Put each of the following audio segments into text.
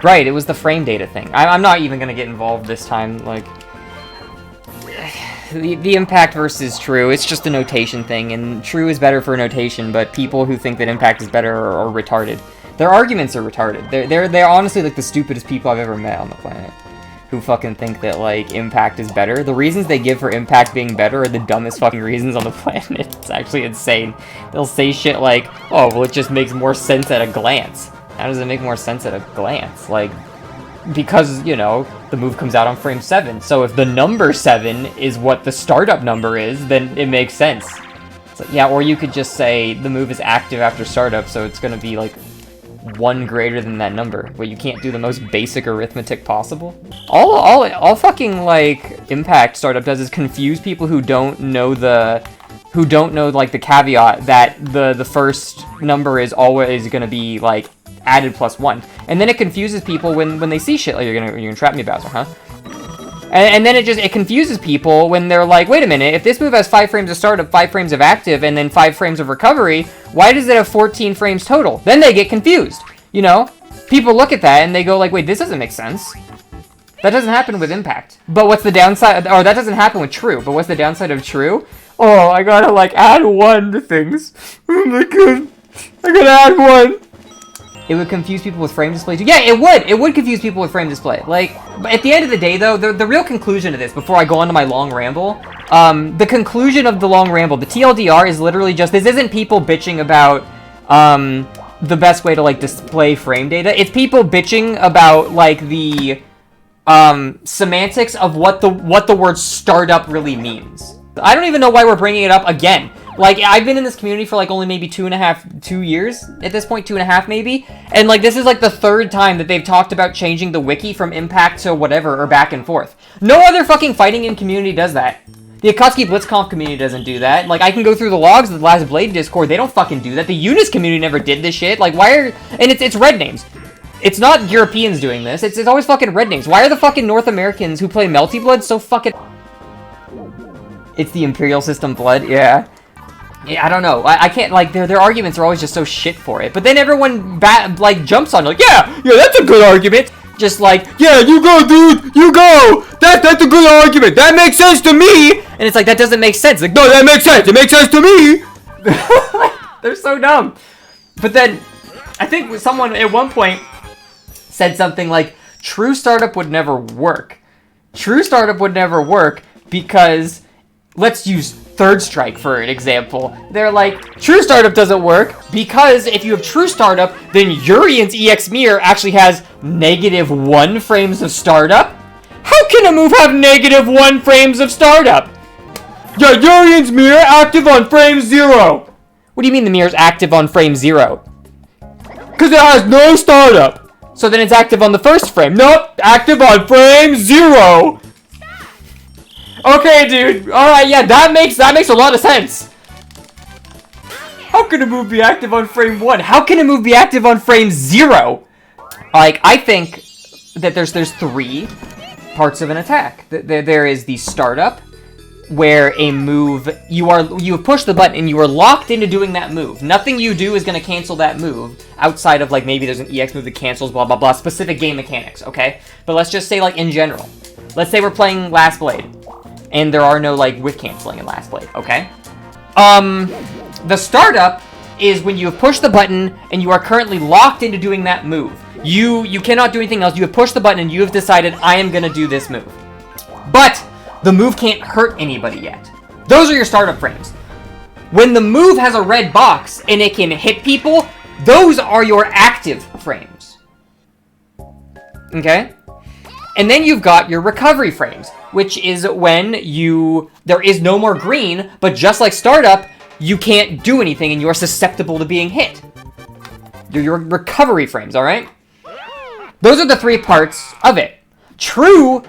Right, it was the frame data thing. I'm not even gonna get involved this time, like... The impact versus true, it's just a notation thing, and true is better for notation, but people who think that impact is better are retarded. Their arguments are retarded. They're honestly, like, the stupidest people I've ever met on the planet. Who fucking think that, like, impact is better. The reasons they give for impact being better are the dumbest fucking reasons on the planet. It's actually insane. They'll say shit like, oh, well, it just makes more sense at a glance. How does it make more sense at a glance? Like, because, you know, the move comes out on frame 7. So if the number 7 is what the startup number is, then it makes sense. It's like, yeah, or you could just say the move is active after startup, so it's gonna be, like, 1 greater than that number, but you can't do the most basic arithmetic possible. All fucking, like, impact startup does is confuse people who don't know like the caveat that the first number is always gonna be like added plus 1, and then it confuses people when they see shit like you're gonna trap me, Bowser, huh? And then it confuses people when they're like, wait a minute, if this move has 5 frames of startup, 5 frames of active, and then 5 frames of recovery, why does it have 14 frames total? Then they get confused, you know? People look at that and they go like, wait, this doesn't make sense. That doesn't happen with impact. But what's the downside? Or that doesn't happen with true. But what's the downside of true? Oh, I gotta like add 1 to things. Oh my god, I gotta add 1. It would confuse people with frame display too. Yeah, it would. It would confuse people with frame display. Like, but at the end of the day, though, the real conclusion of this, before I go on to my long ramble, the conclusion of the long ramble, the TLDR is literally just, this isn't people bitching about the best way to, like, display frame data. It's people bitching about, like, the semantics of what the word startup really means. I don't even know why we're bringing it up again. Like, I've been in this community for, like, only maybe 2 years at this point, 2.5 maybe. And, like, this is, like, the 3rd time that they've talked about changing the wiki from impact to whatever, or back and forth. No other fucking fighting game community does that. The Akatsuki Blitzconf community doesn't do that. Like, I can go through the logs of the Last Blade Discord, they don't fucking do that. The Unis community never did this shit. Like, why are... And it's red names. It's not Europeans doing this. It's always fucking red names. Why are the fucking North Americans who play Melty Blood so fucking... It's the Imperial System Blood, yeah. Yeah, I don't know. I can't, like, their arguments are always just so shit for it. But then everyone, like, jumps on it, like, yeah, that's a good argument. Just like, yeah, you go, dude, you go. That's a good argument. That makes sense to me. And it's like, that doesn't make sense. Like, no, that makes sense. It makes sense to me. They're so dumb. But then, I think someone at one point said something like, true startup would never work. True startup would never work because, let's use Third Strike for an example. They're like, true startup doesn't work because if you have true startup, then Urian's EX Mirror actually has -1 frames of startup. How can a move have -1 frames of startup? Yeah, Urian's mirror active on frame 0. What do you mean the mirror's active on frame 0? Because it has no startup. So then it's active on the first frame. Nope, active on frame 0. Okay, dude. Alright, yeah, that makes a lot of sense. How can a move be active on frame 1? How can a move be active on frame 0? Like, I think that there's 3 parts of an attack. There is the startup, where a move, you have pushed the button and you are locked into doing that move. Nothing you do is going to cancel that move, outside of, like, maybe there's an EX move that cancels, blah, blah, blah, specific game mechanics, okay? But let's just say, like, in general. Let's say we're playing Last Blade. And there are no, like, whiff canceling in Last Blade, okay? The startup is when you have pushed the button and you are currently locked into doing that move. You cannot do anything else. You have pushed the button and you have decided, I am gonna do this move. But the move can't hurt anybody yet. Those are your startup frames. When the move has a red box and it can hit people, those are your active frames. Okay? And then you've got your recovery frames, which is when there is no more green, but just like startup, you can't do anything and you're susceptible to being hit. They're your recovery frames, alright? Those are the 3 parts of it. True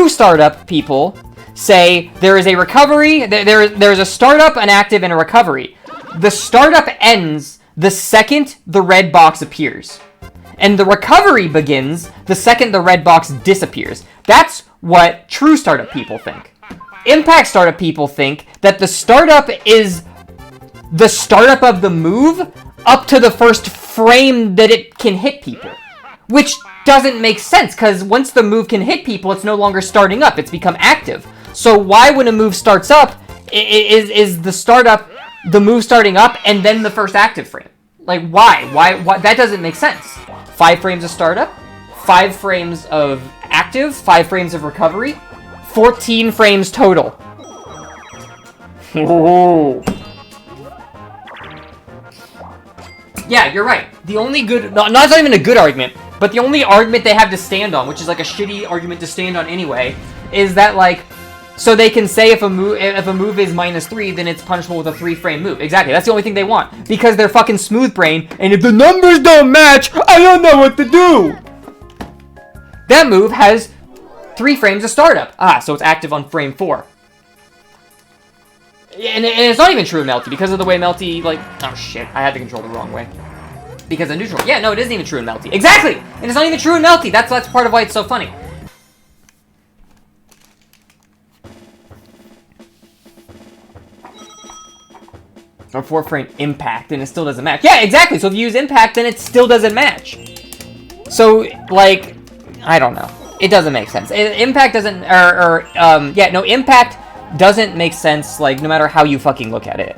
startup people say there is a recovery, there's a startup, an active, and a recovery. The startup ends the second the red box appears. And the recovery begins the second the red box disappears. That's what true startup people think. Impact startup people think that the startup is the startup of the move up to the first frame that it can hit people. Which doesn't make sense, because once the move can hit people, it's no longer starting up. It's become active. So why, when a move starts up, is the move starting up and then the first active frame? Like, why? Why? That doesn't make sense. 5 frames of startup, 5 frames of active, 5 frames of recovery, 14 frames total. Oh. Yeah, you're right. The only good, not even a good argument, but the only argument they have to stand on, which is like a shitty argument to stand on anyway, is that like, so they can say if a move is -3, then it's punishable with a 3-frame move. Exactly. That's the only thing they want, because they're fucking smooth brain. And if the numbers don't match, I don't know what to do. That move has 3 frames of startup. So it's active on frame 4. And it's not even true in Melty, because of the way Melty, like... Oh, shit. I had the control the wrong way. Because of neutral. Yeah, no, it isn't even true in Melty. Exactly! And it's not even true in Melty. That's part of why it's so funny. Or 4-frame impact, and it still doesn't match. Yeah, exactly! So if you use impact, then it still doesn't match. So, like... I don't know. It doesn't make sense. Impact doesn't... Impact doesn't make sense, like, no matter how you fucking look at it.